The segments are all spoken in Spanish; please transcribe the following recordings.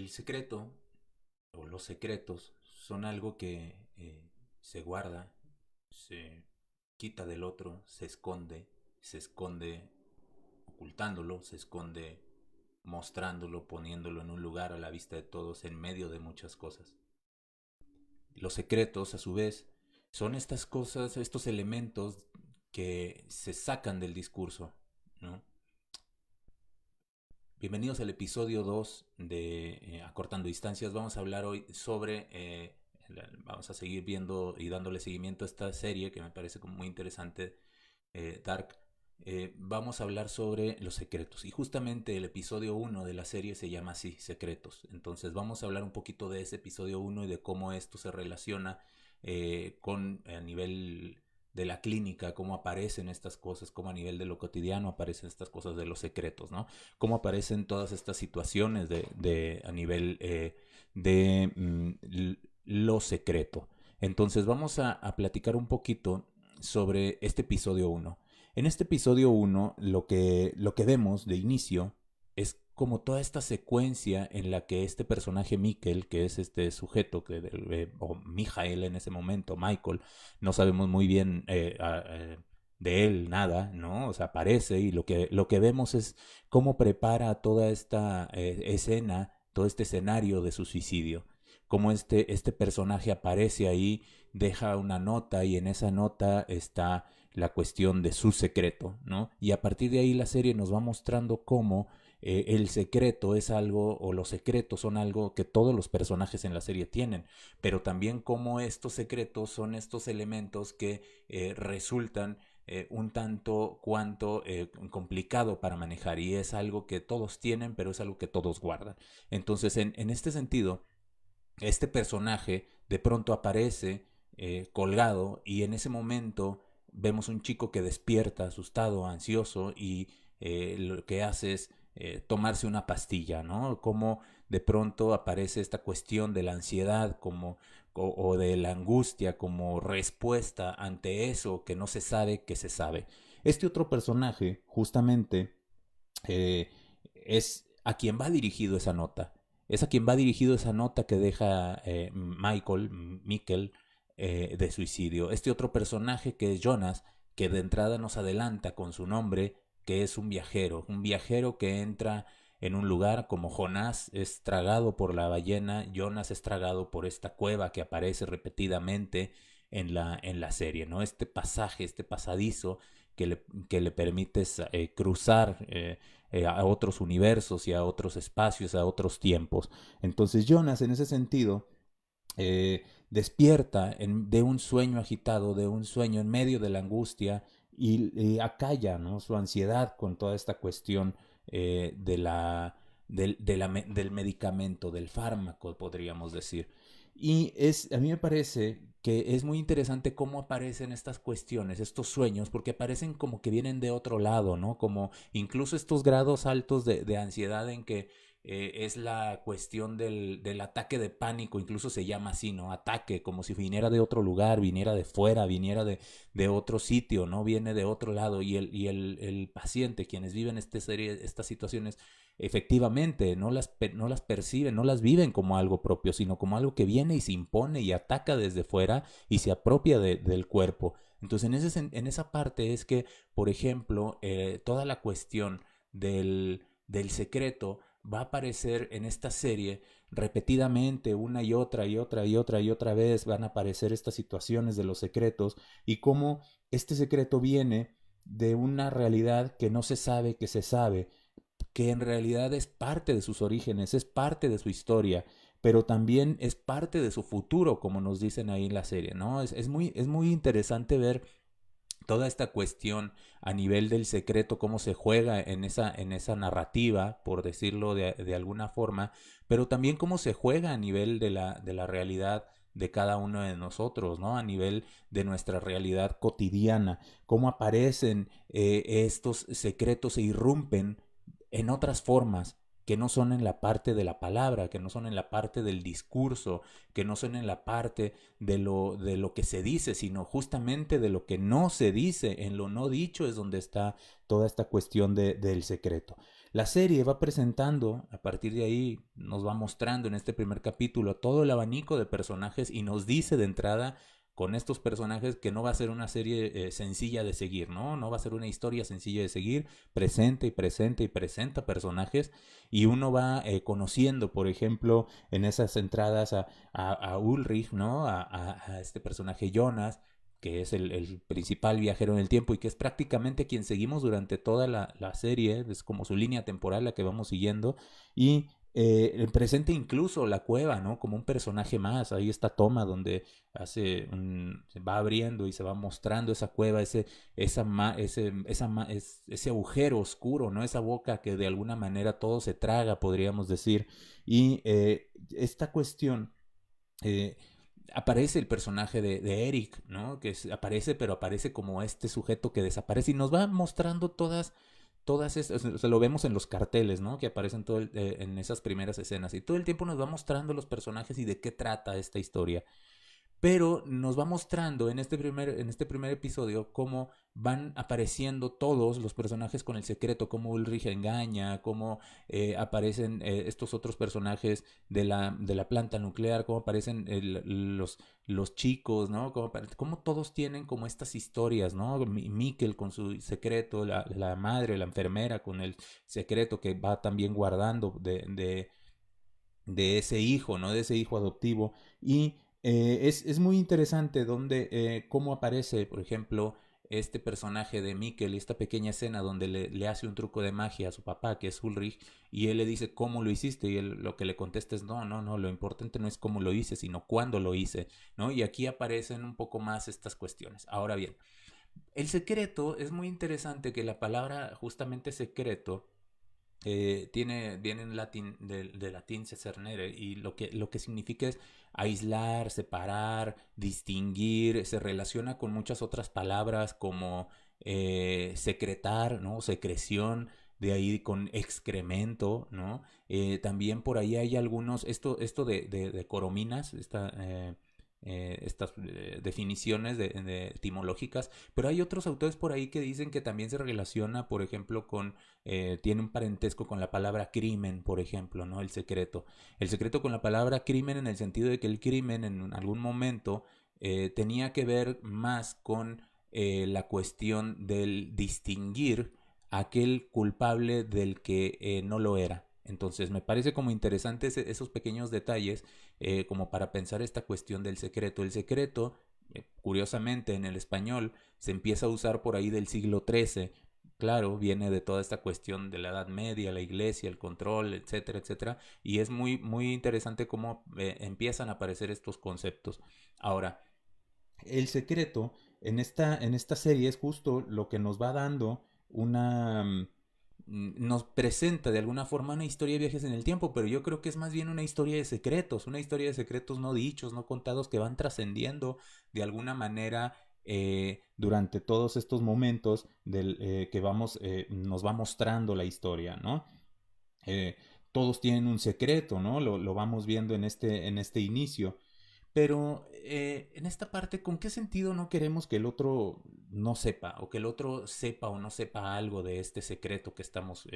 El secreto o los secretos son algo que se guarda, se quita del otro, se esconde ocultándolo, se esconde mostrándolo, poniéndolo en un lugar a la vista de todos, en medio de muchas cosas. Los secretos, a su vez, son estas cosas, estos elementos que se sacan del discurso, ¿no? Bienvenidos al episodio 2 de Acortando Distancias. Vamos a hablar hoy sobre, vamos a seguir viendo y dándole seguimiento a esta serie que me parece como muy interesante, Dark. Vamos a hablar sobre los secretos y justamente el episodio 1 de la serie se llama así, Secretos. Entonces vamos a hablar un poquito de ese episodio 1 y de cómo esto se relaciona con a nivel de la clínica, cómo aparecen estas cosas, cómo a nivel de lo cotidiano aparecen estas cosas de los secretos, ¿no? Cómo aparecen todas estas situaciones a nivel de lo secreto. Entonces vamos a platicar un poquito sobre este episodio 1. En este episodio 1 lo que vemos de inicio es como toda esta secuencia en la que este personaje Mikkel, que es este sujeto, o Mijael en ese momento, Michael, no sabemos muy bien de él nada, ¿no? O sea, aparece y lo que vemos es cómo prepara toda esta escena, todo este escenario de su suicidio. Cómo este personaje aparece ahí, deja una nota y en esa nota está la cuestión de su secreto, ¿no? Y a partir de ahí la serie nos va mostrando cómo el secreto es algo, o los secretos son algo que todos los personajes en la serie tienen, pero también cómo estos secretos son estos elementos que resultan un tanto cuanto complicado para manejar y es algo que todos tienen, pero es algo que todos guardan. Entonces, en este sentido, este personaje de pronto aparece colgado y en ese momento vemos un chico que despierta asustado, ansioso y lo que hace es tomarse una pastilla, ¿no? Como de pronto aparece esta cuestión de la ansiedad como, o de la angustia como respuesta ante eso que no se sabe que se sabe. Este otro personaje justamente eh, es a quien va dirigido esa nota. Es a quien va dirigido esa nota que deja Mikkel, de suicidio. Este otro personaje que es Jonas, que de entrada nos adelanta con su nombre, que es un viajero que entra en un lugar como Jonás es tragado por la ballena, Jonas es tragado por esta cueva que aparece repetidamente en la serie, ¿no? Este pasaje, este pasadizo que le permite cruzar a otros universos y a otros espacios, a otros tiempos. Entonces Jonas en ese sentido despierta de un sueño agitado, de un sueño en medio de la angustia y acalla, ¿no?, su ansiedad con toda esta cuestión del medicamento, del fármaco, podríamos decir. Y a mí me parece que es muy interesante cómo aparecen estas cuestiones, estos sueños, porque aparecen como que vienen de otro lado, ¿no? Como incluso estos grados altos de ansiedad en que es la cuestión del ataque de pánico, incluso se llama así, ¿no? Ataque, como si viniera de otro lugar, viniera de fuera, viniera de otro sitio, ¿no? Viene de otro lado y el paciente, quienes viven estas situaciones, efectivamente no las perciben, no las viven como algo propio, sino como algo que viene y se impone y ataca desde fuera y se apropia del cuerpo. Entonces en esa parte es que, por ejemplo, toda la cuestión del secreto va a aparecer en esta serie repetidamente, una y otra y otra y otra y otra vez van a aparecer estas situaciones de los secretos y cómo este secreto viene de una realidad que no se sabe que se sabe, que en realidad es parte de sus orígenes, es parte de su historia, pero también es parte de su futuro, como nos dicen ahí en la serie, ¿no? Es muy interesante ver toda esta cuestión a nivel del secreto, cómo se juega en esa narrativa, por decirlo de alguna forma, pero también cómo se juega a nivel de la realidad de cada uno de nosotros, ¿no? A nivel de nuestra realidad cotidiana, cómo aparecen estos secretos e irrumpen en otras formas que no son en la parte de la palabra, que no son en la parte del discurso, que no son en la parte de lo que se dice, sino justamente de lo que no se dice, en lo no dicho es donde está toda esta cuestión del secreto. La serie va presentando, a partir de ahí nos va mostrando en este primer capítulo todo el abanico de personajes y nos dice de entrada con estos personajes que no va a ser una serie sencilla de seguir, ¿no? No va a ser una historia sencilla de seguir, presenta y presenta y presenta personajes y uno va conociendo, por ejemplo, en esas entradas a Ulrich, ¿no? A este personaje Jonas, que es el principal viajero en el tiempo y que es prácticamente quien seguimos durante toda la serie, es como su línea temporal la que vamos siguiendo, y presenta incluso la cueva, ¿no? Como un personaje más, ahí está toma donde se va abriendo y se va mostrando esa cueva, ese agujero oscuro, ¿no? Esa boca que de alguna manera todo se traga, podríamos decir, y esta cuestión... Eh, aparece el personaje de Eric, ¿no? Aparece, pero aparece como este sujeto que desaparece y nos va mostrando todas estas, o sea, lo vemos en los carteles, ¿no? Que aparecen en esas primeras escenas y todo el tiempo nos va mostrando los personajes y de qué trata esta historia. Pero nos va mostrando en este primer episodio cómo van apareciendo todos los personajes con el secreto, cómo Ulrich engaña, cómo aparecen estos otros personajes de la planta nuclear, cómo aparecen los chicos, ¿no? Cómo todos tienen como estas historias, ¿no? Mikkel con su secreto, la madre, la enfermera con el secreto que va también guardando de ese hijo, ¿no? De ese hijo adoptivo. Y es muy interesante donde, cómo aparece, por ejemplo, este personaje de Mikkel, esta pequeña escena donde le hace un truco de magia a su papá, que es Ulrich, y él le dice, ¿cómo lo hiciste? Y él lo que le contesta es, no, no, no, lo importante no es cómo lo hice, sino cuándo lo hice, ¿no? Y aquí aparecen un poco más estas cuestiones. Ahora bien, el secreto es muy interesante que la palabra justamente secreto viene en latín, de latín secernere, y lo que significa es aislar, separar, distinguir, se relaciona con muchas otras palabras como secretar, ¿no? Secreción, de ahí con excremento, ¿no? También por ahí hay algunos, esto de corominas, estas definiciones etimológicas, pero hay otros autores por ahí que dicen que también se relaciona, por ejemplo, tiene un parentesco con la palabra crimen, por ejemplo, ¿no? El secreto. El secreto con la palabra crimen en el sentido de que el crimen en algún momento tenía que ver más con la cuestión del distinguir aquel culpable del que no lo era. Entonces me parece como interesante esos pequeños detalles como para pensar esta cuestión del secreto. El secreto, curiosamente en el español, se empieza a usar por ahí del siglo XIII. Claro, viene de toda esta cuestión de la Edad Media, la iglesia, el control, etcétera, etcétera. Y es muy interesante cómo empiezan a aparecer estos conceptos. Ahora, el secreto en esta serie es justo lo que nos va dando nos presenta de alguna forma una historia de viajes en el tiempo, pero yo creo que es más bien una historia de secretos no dichos, no contados, que van trascendiendo de alguna manera durante todos estos momentos que nos va mostrando la historia, ¿no? Eh, Todos tienen un secreto, ¿no? Lo vamos viendo en este inicio. Pero en esta parte, ¿con qué sentido no queremos que el otro no sepa o que el otro sepa o no sepa algo de este secreto que estamos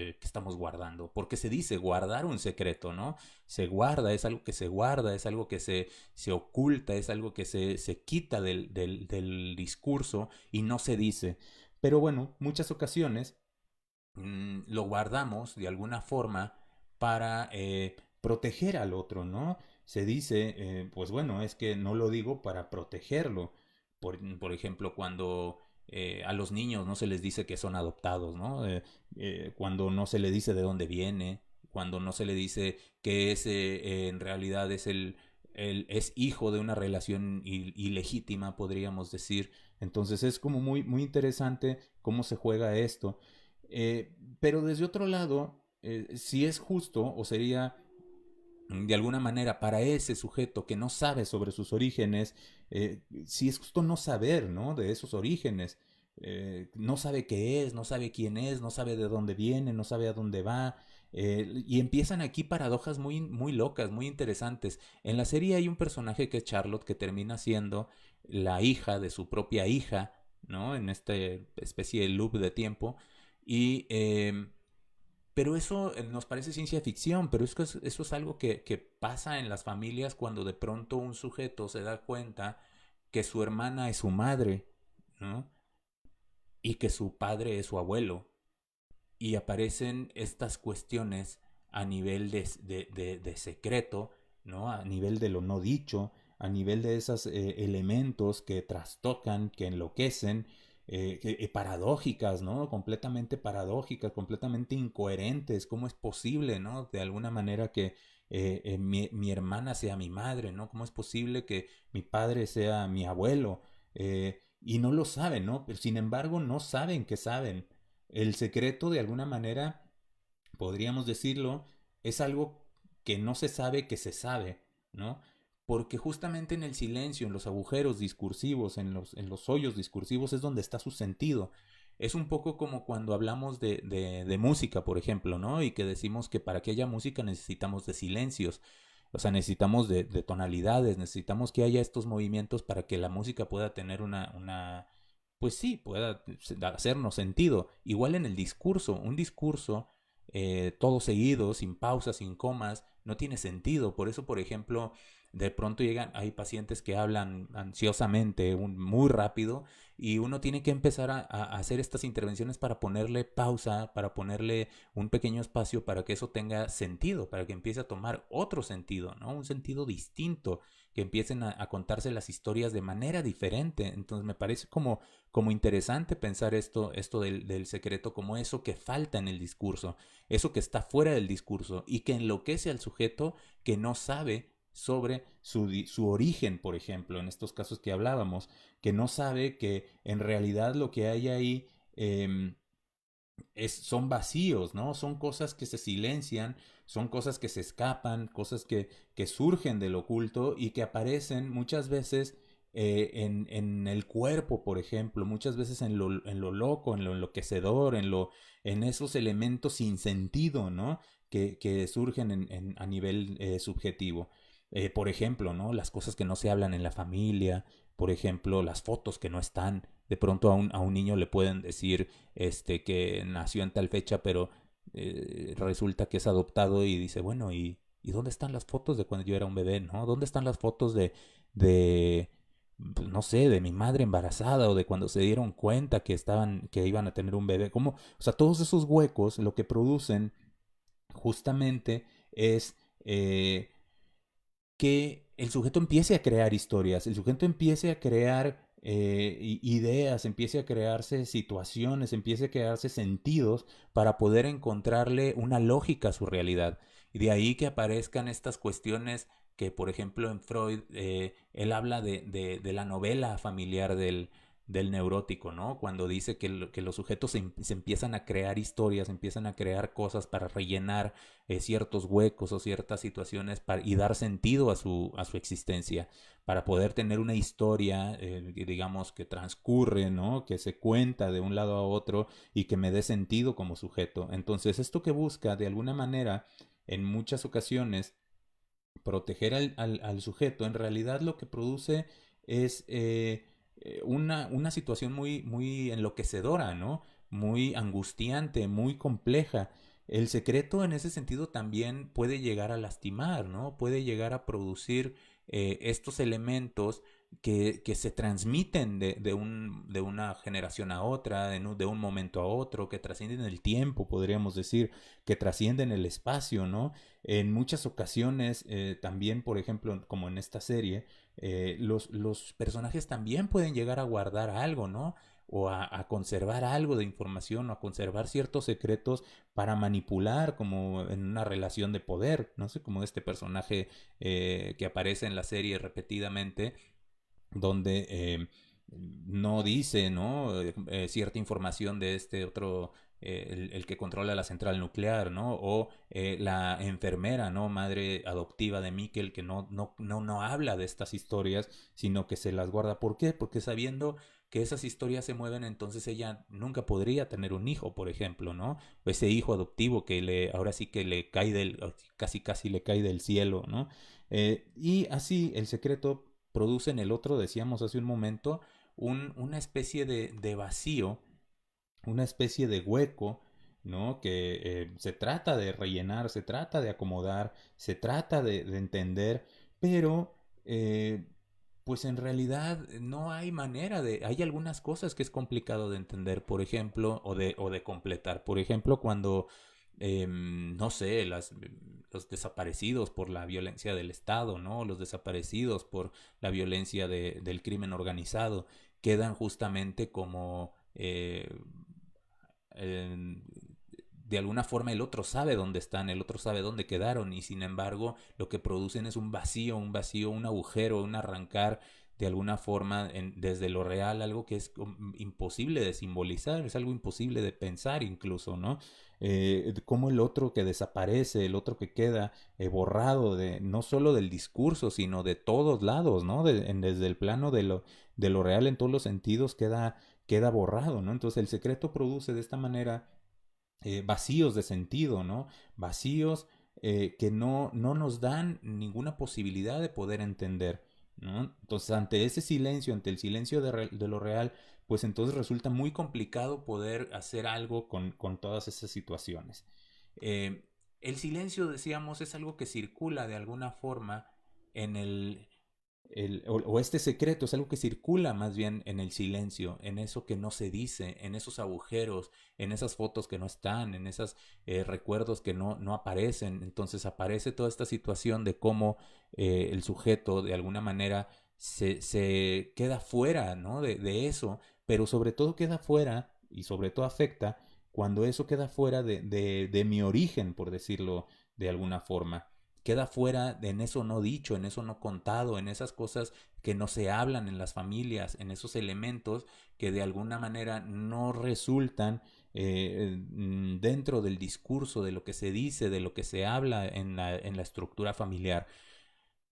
guardando? Porque se dice guardar un secreto, ¿no? Se guarda, es algo que se guarda, es algo que se oculta, es algo que se quita del discurso y no se dice. Pero bueno, muchas ocasiones lo guardamos de alguna forma para proteger al otro, ¿no? Se dice, pues bueno, es que no lo digo para protegerlo. Por ejemplo, cuando a los niños no se les dice que son adoptados, ¿no? Cuando no se le dice de dónde viene, cuando no se le dice que ese en realidad es hijo de una relación ilegítima, podríamos decir. Entonces es como muy interesante cómo se juega esto. Pero desde otro lado, si es justo o sería de alguna manera para ese sujeto que no sabe sobre sus orígenes, si es justo no saber, ¿no? De esos orígenes, no sabe qué es, no sabe quién es, no sabe de dónde viene, no sabe a dónde va. Y empiezan aquí paradojas muy locas, muy interesantes. En la serie hay un personaje que es Charlotte, que termina siendo la hija de su propia hija, ¿no? En esta especie de loop de tiempo. Y Pero eso nos parece ciencia ficción, pero eso es algo que pasa en las familias cuando de pronto un sujeto se da cuenta que su hermana es su madre, ¿no? Y que su padre es su abuelo. Y aparecen estas cuestiones a nivel de secreto, ¿no? A nivel de lo no dicho, a nivel de esos elementos que trastocan, que enloquecen, paradójicas, ¿no? Completamente paradójicas, completamente incoherentes. ¿Cómo es posible, ¿no? De alguna manera que mi hermana sea mi madre, ¿no? ¿Cómo es posible que mi padre sea mi abuelo? Y no lo saben, ¿no? Pero sin embargo no saben que saben. El secreto, de alguna manera, podríamos decirlo, es algo que no se sabe que se sabe, ¿no? Porque justamente en el silencio, en los agujeros discursivos, en los hoyos discursivos es donde está su sentido. Es un poco como cuando hablamos de música, por ejemplo, ¿no? Y que decimos que para que haya música necesitamos de silencios. O sea, necesitamos de tonalidades, necesitamos que haya estos movimientos para que la música pueda tener pues sí, pueda hacernos sentido. Igual en el discurso, un discurso todo seguido, sin pausas, sin comas, no tiene sentido. Por eso, por ejemplo, de pronto hay pacientes que hablan ansiosamente, muy rápido, y uno tiene que empezar a hacer estas intervenciones para ponerle pausa, para ponerle un pequeño espacio para que eso tenga sentido, para que empiece a tomar otro sentido, ¿no? Un sentido distinto, que empiecen a contarse las historias de manera diferente. Entonces me parece como interesante pensar esto del secreto como eso que falta en el discurso, eso que está fuera del discurso y que enloquece al sujeto que no sabe sobre su origen, por ejemplo, en estos casos que hablábamos, que no sabe que en realidad lo que hay ahí son vacíos, ¿no? Son cosas que se silencian, son cosas que se escapan, cosas que surgen del oculto y que aparecen muchas veces en el cuerpo, por ejemplo, muchas veces en lo loco, en lo enloquecedor, en esos elementos sin sentido, ¿no? Que surgen a nivel subjetivo. Por ejemplo, ¿no? Las cosas que no se hablan en la familia, por ejemplo, las fotos que no están. De pronto a un niño le pueden decir que nació en tal fecha, pero resulta que es adoptado y dice, bueno, ¿y dónde están las fotos de cuando yo era un bebé, ¿no? ¿Dónde están las fotos de pues, no sé, de mi madre embarazada o de cuando se dieron cuenta que iban a tener un bebé? ¿Cómo? O sea, todos esos huecos lo que producen justamente es que el sujeto empiece a crear historias, el sujeto empiece a crear ideas, empiece a crearse situaciones, empiece a crearse sentidos para poder encontrarle una lógica a su realidad. Y de ahí que aparezcan estas cuestiones que, por ejemplo, en Freud, él habla de la novela familiar del neurótico, ¿no? Cuando dice que los sujetos se empiezan a crear historias, empiezan a crear cosas para rellenar ciertos huecos o ciertas situaciones y dar sentido a su existencia, para poder tener una historia, digamos, que transcurre, ¿no? Que se cuenta de un lado a otro y que me dé sentido como sujeto. Entonces, esto que busca, de alguna manera, en muchas ocasiones, proteger al sujeto, en realidad lo que produce es una situación muy enloquecedora, ¿no? Muy angustiante, muy compleja. El secreto en ese sentido también puede llegar a lastimar, ¿no? Puede llegar a producir estos elementos que se transmiten de una generación a otra, de un momento a otro, que trascienden el tiempo, podríamos decir, que trascienden el espacio, ¿no? En muchas ocasiones, también, por ejemplo, como en esta serie, los personajes también pueden llegar a guardar algo, ¿no? O a conservar algo de información o a conservar ciertos secretos para manipular como en una relación de poder, no sé, como este personaje que aparece en la serie repetidamente, donde no dice, ¿no? Cierta información de este otro, el que controla la central nuclear, ¿no? O la enfermera, ¿no? Madre adoptiva de Mikkel, que no habla de estas historias, sino que se las guarda. ¿Por qué? Porque sabiendo que esas historias se mueven, entonces ella nunca podría tener un hijo, por ejemplo, ¿no? O ese hijo adoptivo ahora sí que le cae casi le cae del cielo, ¿no? Y así el secreto produce en el otro, decíamos hace un momento, una especie de vacío, una especie de hueco ¿no? Que se trata de rellenar, se trata de acomodar, se trata de entender, pero pues en realidad no hay manera de... Hay algunas cosas que es complicado de entender, por ejemplo, o de completar. Por ejemplo, cuando, no sé, los desaparecidos por la violencia del Estado, ¿no? Los desaparecidos por la violencia del crimen organizado quedan justamente como... eh, de alguna forma el otro sabe dónde están, el otro sabe dónde quedaron y sin embargo lo que producen es un vacío, un agujero, un arrancar de alguna forma desde lo real, algo que es imposible de simbolizar, es algo imposible de pensar incluso, ¿no? Como el otro que desaparece, el otro que queda borrado de no solo del discurso, sino de todos lados, ¿no? Desde el plano de lo real en todos los sentidos queda borrado, ¿no? Entonces el secreto produce de esta manera vacíos de sentido, ¿no? Vacíos que no nos dan ninguna posibilidad de poder entender, ¿no? Entonces, ante ese silencio, ante el silencio de lo real, pues entonces resulta muy complicado poder hacer algo con todas esas situaciones. Eh, el silencio, decíamos, es algo que circula de alguna forma en o este secreto es algo que circula más bien en el silencio, en eso que no se dice, en esos agujeros, en esas fotos que no están, en esos recuerdos que no aparecen. Entonces aparece toda esta situación de cómo el sujeto de alguna manera se queda fuera, ¿no? De eso, pero sobre todo queda fuera y sobre todo afecta cuando eso queda fuera de mi origen, por decirlo de alguna forma, queda fuera en eso no dicho, en eso no contado, en esas cosas que no se hablan en las familias, en esos elementos que de alguna manera no resultan dentro del discurso, de lo que se dice, de lo que se habla en la estructura familiar.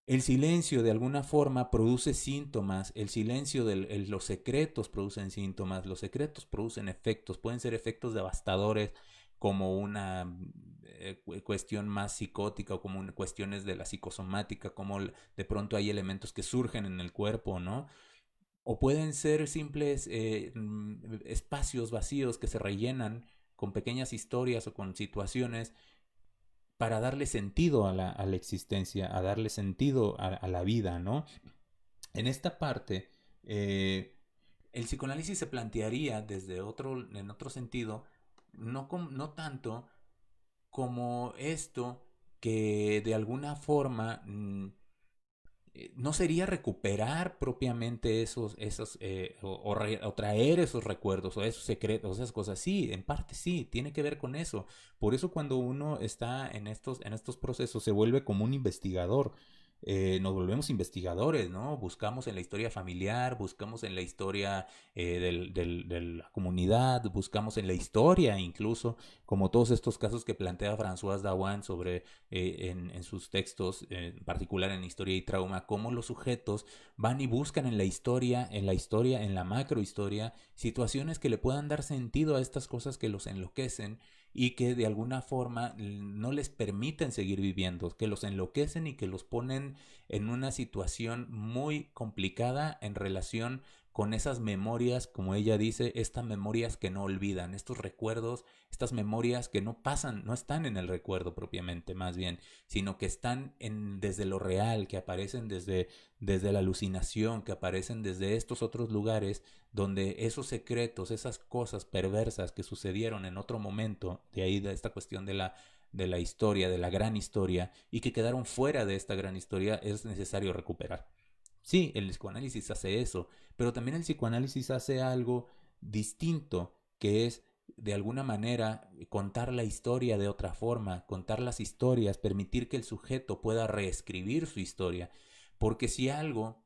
El silencio de alguna forma produce síntomas, el silencio de los secretos producen síntomas, los secretos producen efectos, pueden ser efectos devastadores como una cuestión más psicótica o como cuestiones de la psicosomática, como de pronto hay elementos que surgen en el cuerpo, ¿no? O pueden ser simples espacios vacíos que se rellenan con pequeñas historias o con situaciones para darle sentido a la existencia, a darle sentido a la vida, ¿no? En esta parte, el psicoanálisis se plantearía desde en otro sentido, no tanto como esto que de alguna forma no sería recuperar propiamente o traer esos recuerdos o esos secretos, esas cosas. Sí, en parte sí, tiene que ver con eso. Por eso cuando uno está en estos procesos se vuelve como un investigador. Nos volvemos investigadores, ¿no? Buscamos en la historia familiar, buscamos en la historia de la comunidad, buscamos en la historia incluso, como todos estos casos que plantea François Dawan sobre en sus textos, en particular en Historia y Trauma, cómo los sujetos van y buscan en la macrohistoria, situaciones que le puedan dar sentido a estas cosas que los enloquecen y que de alguna forma no les permiten seguir viviendo, que los enloquecen y que los ponen en una situación muy complicada en relación con esas memorias, como ella dice, estas memorias que no olvidan, estos recuerdos, estas memorias que no pasan, no están en el recuerdo propiamente, más bien, sino que están desde lo real, que aparecen desde la alucinación, que aparecen desde estos otros lugares donde esos secretos, esas cosas perversas que sucedieron en otro momento, de ahí de esta cuestión de la historia, de la gran historia, y que quedaron fuera de esta gran historia, es necesario recuperar. Sí, el psicoanálisis hace eso, pero también el psicoanálisis hace algo distinto, que es de alguna manera contar la historia de otra forma, contar las historias, permitir que el sujeto pueda reescribir su historia. Porque si algo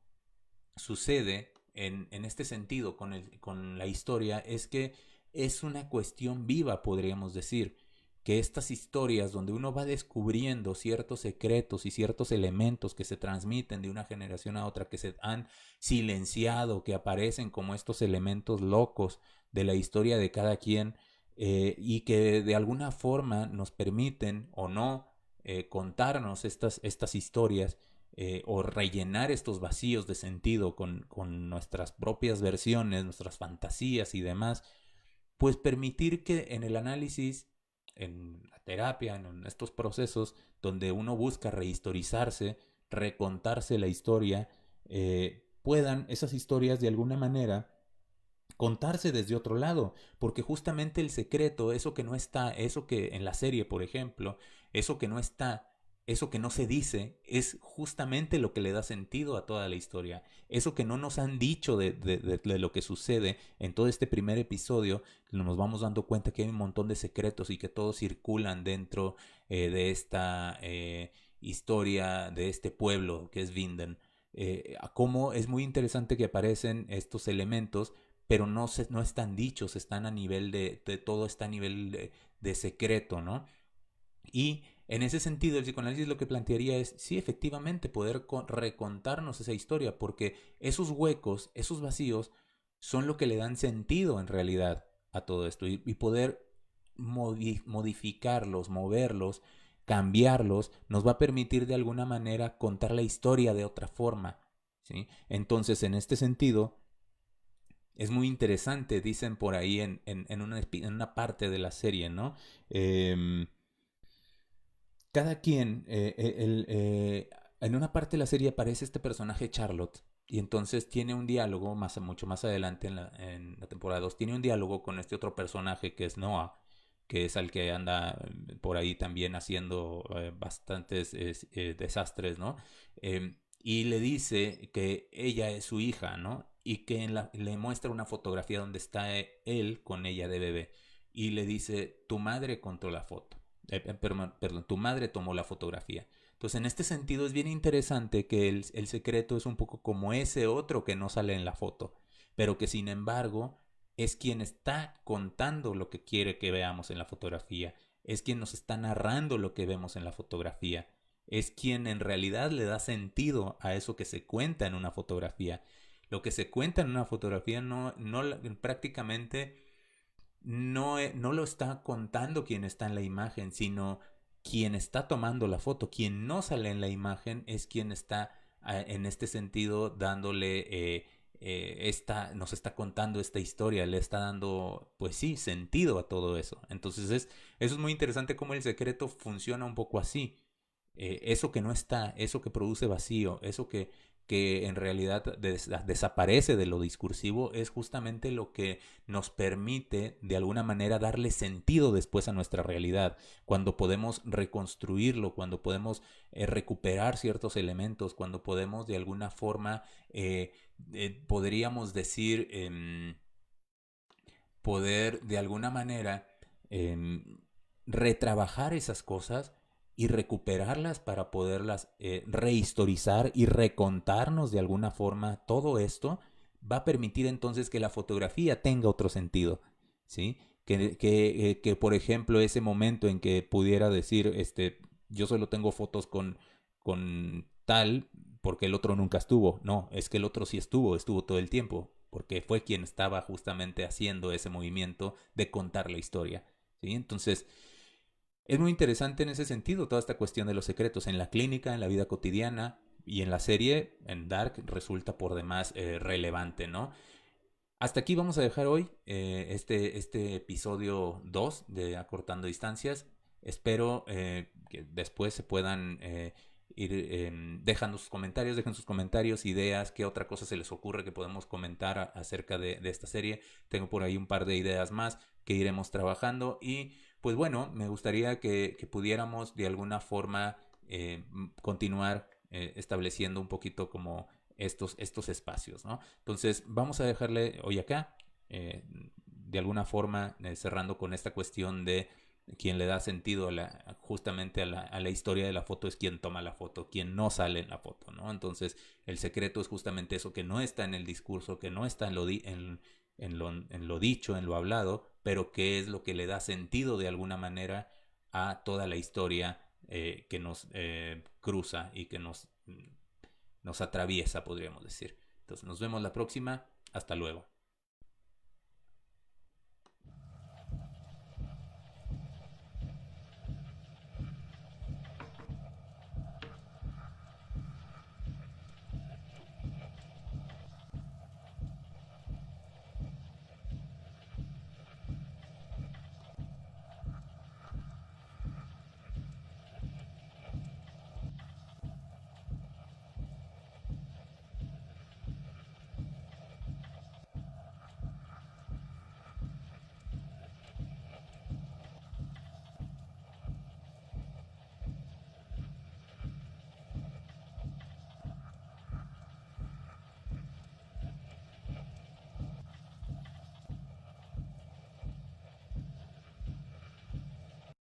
sucede en este sentido con la historia es que es una cuestión viva, podríamos decir, que estas historias donde uno va descubriendo ciertos secretos y ciertos elementos que se transmiten de una generación a otra, que se han silenciado, que aparecen como estos elementos locos de la historia de cada quien, y que de alguna forma nos permiten o no contarnos estas historias, o rellenar estos vacíos de sentido con nuestras propias versiones, nuestras fantasías y demás, pues permitir que en el análisis en la terapia, en estos procesos donde uno busca rehistorizarse, recontarse la historia, puedan esas historias de alguna manera contarse desde otro lado, porque justamente el secreto, eso que no está, eso que en la serie, por ejemplo, eso que no está, eso que no se dice, es justamente lo que le da sentido a toda la historia. Eso que no nos han dicho de lo que sucede en todo este primer episodio, nos vamos dando cuenta que hay un montón de secretos y que todos circulan dentro de esta historia, de este pueblo que es Vinden. Cómo es muy interesante que aparecen estos elementos, pero no están dichos, están a nivel todo está a nivel de secreto, ¿no? Y en ese sentido, el psicoanálisis lo que plantearía es, sí, efectivamente, poder recontarnos esa historia, porque esos huecos, esos vacíos, son lo que le dan sentido en realidad a todo esto, y poder modificarlos, moverlos, cambiarlos, nos va a permitir de alguna manera contar la historia de otra forma, ¿sí? Entonces, en este sentido, es muy interesante, dicen por ahí en una parte de la serie, ¿no? Eh, Cada quien, en una parte de la serie aparece este personaje Charlotte y entonces tiene un diálogo, mucho más adelante en la temporada 2 tiene un diálogo con este otro personaje que es Noah, que es al que anda por ahí también haciendo bastantes desastres, ¿no? Y le dice que ella es su hija, ¿no? Y que le muestra una fotografía donde está él con ella de bebé. Y le dice, tu madre contó la foto. Perdón, tu madre tomó la fotografía. Entonces, en este sentido es bien interesante que el secreto es un poco como ese otro que no sale en la foto, pero que sin embargo es quien está contando lo que quiere que veamos en la fotografía, es quien nos está narrando lo que vemos en la fotografía, es quien en realidad le da sentido a eso que se cuenta en una fotografía. Lo que se cuenta en una fotografía prácticamente no lo está contando quien está en la imagen, sino quien está tomando la foto. Quien no sale en la imagen es quien está en este sentido dándole nos está contando esta historia, le está dando, pues sí, sentido a todo eso. Entonces eso es muy interesante cómo el secreto funciona un poco así. Eso que no está, eso que produce vacío, eso que en realidad desaparece de lo discursivo, es justamente lo que nos permite de alguna manera darle sentido después a nuestra realidad, cuando podemos reconstruirlo, cuando podemos recuperar ciertos elementos, cuando podemos de alguna forma, podríamos decir, poder de alguna manera retrabajar esas cosas y recuperarlas para poderlas rehistorizar y recontarnos de alguna forma todo esto, va a permitir entonces que la fotografía tenga otro sentido, ¿sí? Que por ejemplo, ese momento en que pudiera decir, yo solo tengo fotos con tal porque el otro nunca estuvo. No, es que el otro sí estuvo todo el tiempo, porque fue quien estaba justamente haciendo ese movimiento de contar la historia, ¿sí? Entonces, es muy interesante en ese sentido toda esta cuestión de los secretos en la clínica, en la vida cotidiana y en la serie, en Dark, resulta por demás relevante, ¿no? Hasta aquí vamos a dejar hoy este episodio 2 de Acortando Distancias. Espero que después se puedan ir dejando sus comentarios, dejen sus comentarios, ideas, qué otra cosa se les ocurre que podemos comentar acerca de esta serie. Tengo por ahí un par de ideas más que iremos trabajando y pues bueno, me gustaría que pudiéramos de alguna forma continuar estableciendo un poquito como estos espacios, ¿no? Entonces, vamos a dejarle hoy acá, de alguna forma, cerrando con esta cuestión de quien le da sentido justamente a la historia de la foto es quien toma la foto, quien no sale en la foto, ¿no? Entonces, el secreto es justamente eso que no está en el discurso, que no está en lo dicho, en lo hablado, pero que es lo que le da sentido de alguna manera a toda la historia que nos cruza y que nos atraviesa, podríamos decir. Entonces, nos vemos la próxima. Hasta luego.